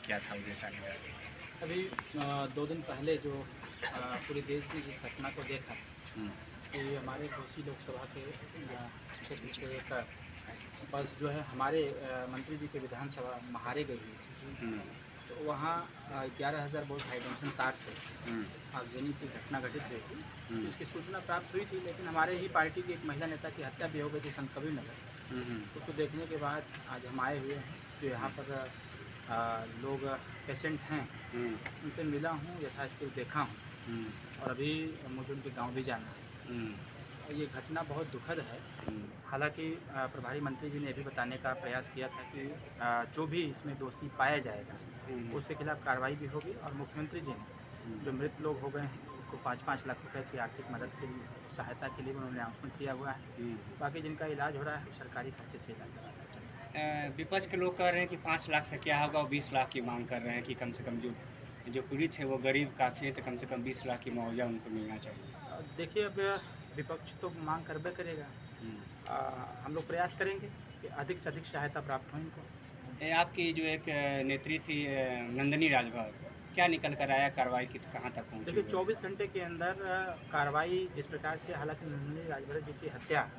क्या था उद्देश्य आगे का? अभी 2 दिन पहले जो पूरे देश ने जिस घटना को देखा हम्म, कि हमारे घोसी लोकसभा के क्षेत्र से एक बस जो है हमारे मंत्री जी के विधानसभा महारे गई हुई थी। हम्म, तो वहाँ 11,000 वोल्ट हाईटेंशन तार से हम्म, आगजनी की घटना घटित हुई थी। हम्म, इसकी सूचना प्राप्त हुई थी, लेकिन हमारे ही पार्टी की एक महिला नेता की हत्या भी हो गई थी संत कबीर नगर। हम्म, उसको देखने के बाद आज हम आए हुए हैं। जो यहाँ पर लोग पेशेंट हैं हम्म, उनसे मिला हूँ, यथास्थिति देखा हूँ हम्म, और अभी मुझे उनके गांव भी जाना है। हम्म, और ये घटना बहुत दुखद है। हम्म, हालांकि प्रभारी मंत्री जी ने ये भी बताने का प्रयास किया था कि जो भी इसमें दोषी पाया जाएगा हम्म, उसके खिलाफ कार्रवाई भी होगी। और मुख्यमंत्री जी ने जो मृत लोग हो गए हैं उनको 5-5 लाख रुपए की आर्थिक मदद के लिए, सहायता के लिए उन्होंने अनाउंसमेंट किया हुआ है। हम्म। बाकी जिनका इलाज हो रहा है सरकारी खर्चे से इलाज कराता चल रहा है। विपक्ष के लोग कह रहे हैं कि 5 लाख से क्या होगा और 20 लाख की मांग कर रहे हैं कि कम से कम जो जो पीड़ित है वो गरीब काफ़ी है, तो कम से कम 20 लाख की मुआवजा उनको मिलना चाहिए। देखिए, अब विपक्ष तो मांग करबे करेगा। हम्म। हम लोग प्रयास करेंगे कि अधिक से अधिक सहायता प्राप्त हो इनको। ये आपकी जो एक नेत्री थी नंदिनी राजभर, क्या निकल कर आया, कार्रवाई की कहाँ तक पहुँची? देखिए, 24 घंटे के अंदर कार्रवाई जिस प्रकार से, हालांकि नंदिनी राजभर जी की हत्या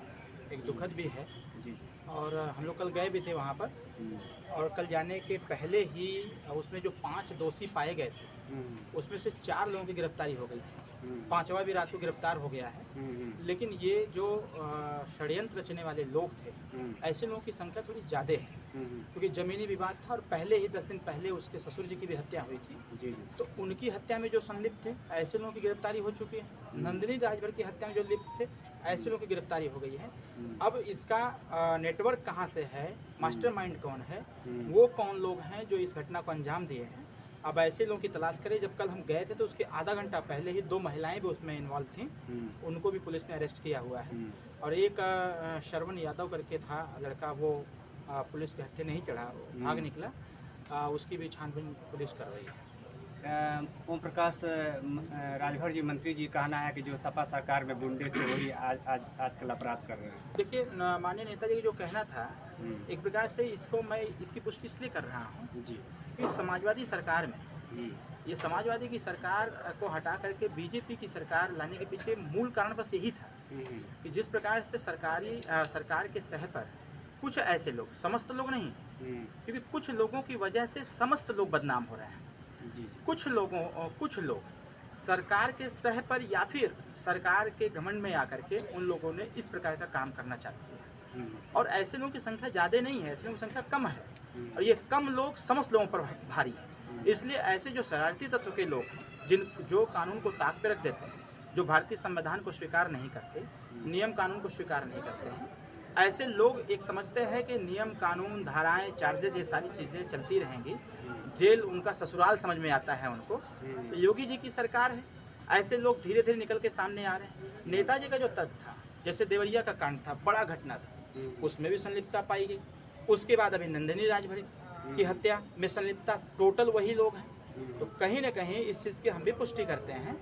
एक दुखद भी है जी जी। और हम लोग कल गए भी थे वहाँ पर। हम्म, और कल जाने के पहले ही उसमें जो 5 दोषी पाए गए थे हम्म, उसमें से 4 लोगों की गिरफ्तारी हो गई है। हम्म, 5वां भी रात को गिरफ्तार हो गया है। हम्म, लेकिन ये जो षड्यंत्र रचने वाले लोग थे, हम्म, ऐसे लोगों की संख्या थोड़ी ज़्यादा है, हम्म, क्योंकि ज़मीनी विवाद था और पहले ही 10 दिन पहले उसके ससुर जी की भी हत्या हुई थी। जी जी। तो उनकी हत्या में जो संलिप्त थे ऐसे लोगों की गिरफ्तारी हो चुकी है। नंदिनी राजभर की हत्या में जो लिप्त थे ऐसे लोगों की गिरफ्तारी हो गई है। अब इसका नेटवर्क कहाँ से है, मास्टरमाइंड कौन है, वो कौन लोग हैं जो इस घटना को अंजाम दिए हैं, अब ऐसे लोगों की तलाश करें। जब कल हम गए थे तो उसके आधा घंटा पहले ही 2 महिलाएं भी उसमें इन्वॉल्व थीं, उनको भी पुलिस ने अरेस्ट किया हुआ है। और एक श्रवण यादव करके था लड़का, वो पुलिस के हत्थे नहीं चढ़ा, वो भाग निकला। उसकी भी छानबीन पुलिस कर रही है। ओम प्रकाश राजभर जी मंत्री जी कहना है कि जो सपा सरकार में गुंडे थे वही आजकल अपराध कर रहे हैं। देखिए, माननीय नेताजी का जो कहना था, एक प्रकार से इसको मैं इसकी पुष्टि इसलिए कर रहा हूँ जी। कि समाजवादी सरकार में, ये समाजवादी की सरकार को हटा करके बीजेपी की सरकार लाने के पीछे मूल कारण बस यही था कि जिस प्रकार से सरकार के सह पर कुछ ऐसे लोग, समस्त लोग नहीं, क्योंकि कुछ लोगों की वजह से समस्त लोग बदनाम हो रहे हैं। जी। कुछ लोग सरकार के सह पर या फिर सरकार के घमंड में आकर के उन लोगों ने इस प्रकार का काम करना चाहते हैं। और ऐसे लोगों की संख्या ज़्यादा नहीं है, ऐसे लोगों की संख्या कम है और ये कम लोग समस्त लोगों पर भारी है। इसलिए ऐसे जो शरारती तत्व के लोग हैं, जो कानून को ताक पे रख देते हैं, जो भारतीय संविधान को स्वीकार नहीं करते, नियम कानून को स्वीकार नहीं करते हैं, ऐसे लोग एक समझते हैं कि नियम कानून, धाराएं, चार्जेस, ये सारी चीज़ें चलती रहेंगी, जेल उनका ससुराल समझ में आता है उनको। तो योगी जी की सरकार है, ऐसे लोग धीरे धीरे निकल के सामने आ रहे हैं। नेताजी का जो तथ्य था, जैसे देवरिया का कांड था, बड़ा घटना था, उसमें भी संलिप्तता पाई गई। उसके बाद अभी नंदिनी राजभर की हत्या में संलिप्तता, टोटल वही लोग हैं। तो कहीं ना कहीं इस चीज़ की हम भी पुष्टि करते हैं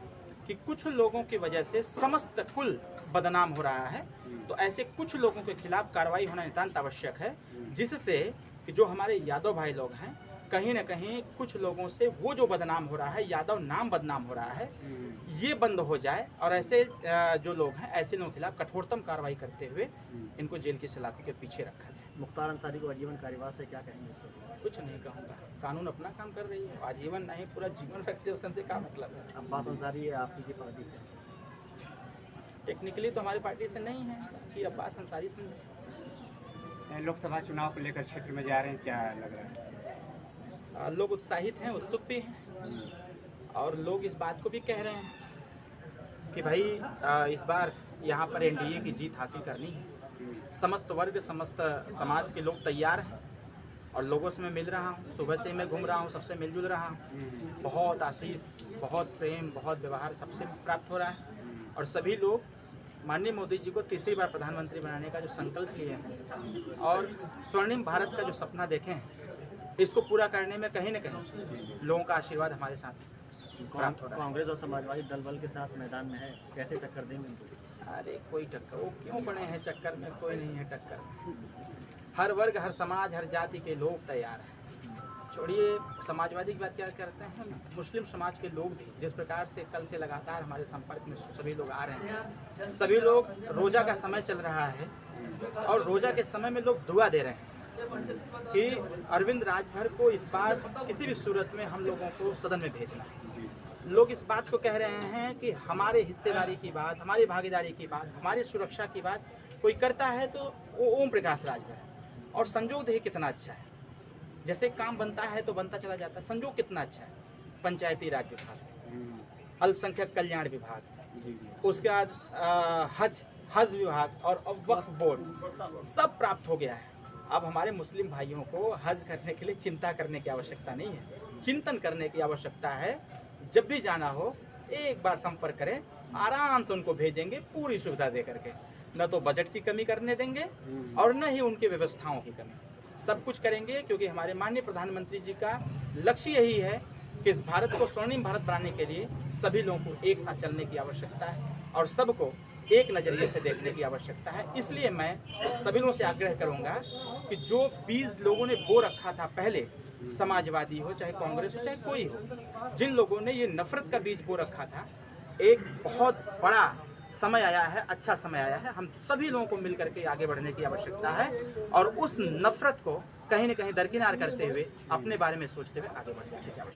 कि कुछ लोगों की वजह से समस्त कुल बदनाम हो रहा है। तो ऐसे कुछ लोगों के खिलाफ कार्रवाई होना नितांत आवश्यक है, जिससे कि जो हमारे यादव भाई लोग हैं, कहीं ना कहीं कुछ लोगों से वो जो बदनाम हो रहा है, यादव नाम बदनाम हो रहा है, ये बंद हो जाए और ऐसे जो लोग हैं ऐसे लोगों के खिलाफ कठोरतम कार्रवाई करते हुए इनको जेल की सलाखों के पीछे रखा जाए। मुख्तार अंसारी को आजीवन कारावास से क्या कहेंगे इस पर? कुछ नहीं कहूँगा, कानून अपना काम कर रही है, आजीवन नहीं पूरा जीवन रखते हो, उससे क्या मतलब है। अब्बास अंसारी है आपकी की पार्टी से? टेक्निकली तो हमारी पार्टी से नहीं है कि अब्बास अंसारी से। लोकसभा चुनाव को लेकर क्षेत्र में जा रहे हैं, क्या लग रहा है? लोग उत्साहित हैं, उत्सुक भी हैं और लोग इस बात को भी कह रहे हैं कि भाई इस बार यहाँ पर एनडीए की जीत हासिल करनी है। समस्त वर्ग, समस्त समाज के लोग तैयार हैं और लोगों से मैं मिल रहा हूँ, सुबह से मैं घूम रहा हूँ, सबसे मिलजुल रहा हूँ। बहुत आशीष, बहुत प्रेम, बहुत व्यवहार सबसे प्राप्त हो रहा है और सभी लोग माननीय मोदी जी को तीसरी बार प्रधानमंत्री बनाने का जो संकल्प लिए हैं और स्वर्णिम भारत का जो सपना देखे हैं, इसको पूरा करने में कहीं न कहीं लोगों का आशीर्वाद हमारे साथ प्राप्त हो रहा है। कांग्रेस और समाजवादी दल बल के साथ मैदान में है, कैसे टक्कर देंगे उनको? अरे कोई टक्कर, वो क्यों बने हैं चक्कर में, कोई नहीं है टक्कर में। हर वर्ग, हर समाज, हर जाति के लोग तैयार हैं। छोड़िए समाजवादी की बात क्या करते हैं, मुस्लिम समाज के लोग भी जिस प्रकार से कल से लगातार हमारे संपर्क में सभी लोग आ रहे हैं, सभी लोग रोज़ा का समय चल रहा है और रोज़ा के समय में लोग दुआ दे रहे हैं कि अरविंद राजभर को इस बार किसी भी सूरत में हम लोगों को सदन में भेजना है। लोग इस बात को कह रहे हैं कि हमारे हिस्सेदारी की बात, हमारी भागीदारी की बात, हमारी सुरक्षा की बात कोई करता है तो वो ओम प्रकाश राजभर है। और संजोग देखिए कितना अच्छा है, जैसे काम बनता है तो बनता चला जाता है। संजोग कितना अच्छा है, पंचायती राज विभाग, अल्पसंख्यक कल्याण विभाग, उसके बाद हज विभाग और अब वक्फ बोर्ड सब प्राप्त हो गया है। अब हमारे मुस्लिम भाइयों को हज करने के लिए चिंता करने की आवश्यकता नहीं है, चिंतन करने की आवश्यकता है। जब भी जाना हो एक बार संपर्क करें, आराम से उनको भेजेंगे पूरी सुविधा दे करके। न तो बजट की कमी करने देंगे और न ही उनकी व्यवस्थाओं की कमी, सब कुछ करेंगे। क्योंकि हमारे माननीय प्रधानमंत्री जी का लक्ष्य यही है कि इस भारत को स्वर्णिम भारत बनाने के लिए सभी लोगों को एक साथ चलने की आवश्यकता है और सबको एक नज़रिए से देखने की आवश्यकता है। इसलिए मैं सभी लोगों से आग्रह करूंगा कि जो बीज लोगों ने बो रखा था पहले, समाजवादी हो चाहे कांग्रेस हो चाहे कोई हो, जिन लोगों ने ये नफरत का बीज बो रखा था, एक बहुत बड़ा समय आया है, अच्छा समय आया है। हम सभी लोगों को मिल करके आगे बढ़ने की आवश्यकता है और उस नफरत को कहीं न कहीं दरकिनार करते हुए अपने बारे में सोचते हुए आगे बढ़ने की आवश्यकता है।